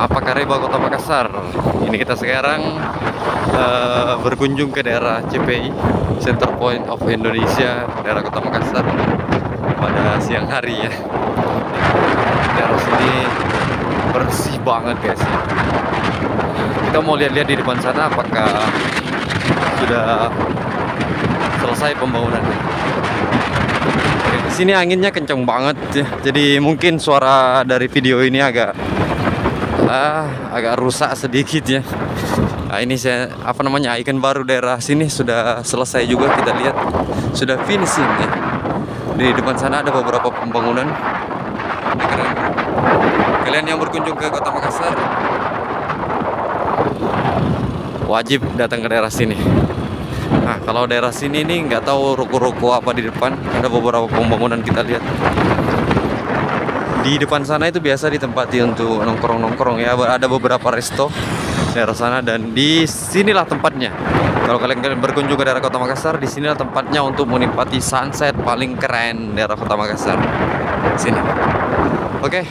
Apa Kareba Kota Makassar. Ini kita sekarang berkunjung ke daerah CPI, Center Point of Indonesia, daerah Kota Makassar pada siang hari ya. Daerah sini bersih banget guys. Kita mau lihat-lihat di depan sana apakah sudah selesai pembangunannya. Di sini anginnya kenceng banget ya. Jadi mungkin suara dari video ini agak rusak sedikit ya. Nah, ini saya ikon baru daerah sini sudah selesai juga, kita lihat sudah finishing ya. Di depan sana ada beberapa pembangunan. Keren. Kalian yang berkunjung ke Kota Makassar wajib datang ke daerah sini. Nah, kalau daerah sini nih nggak tahu ruko-ruko apa di depan, ada beberapa pembangunan kita lihat. Di depan sana itu biasa ditempati untuk nongkrong-nongkrong ya, ada beberapa resto daerah sana, dan di sinilah tempatnya. Kalau kalian berkunjung ke daerah Kota Makassar, di sinilah tempatnya untuk menikmati sunset paling keren daerah Kota Makassar. Sini. Oke.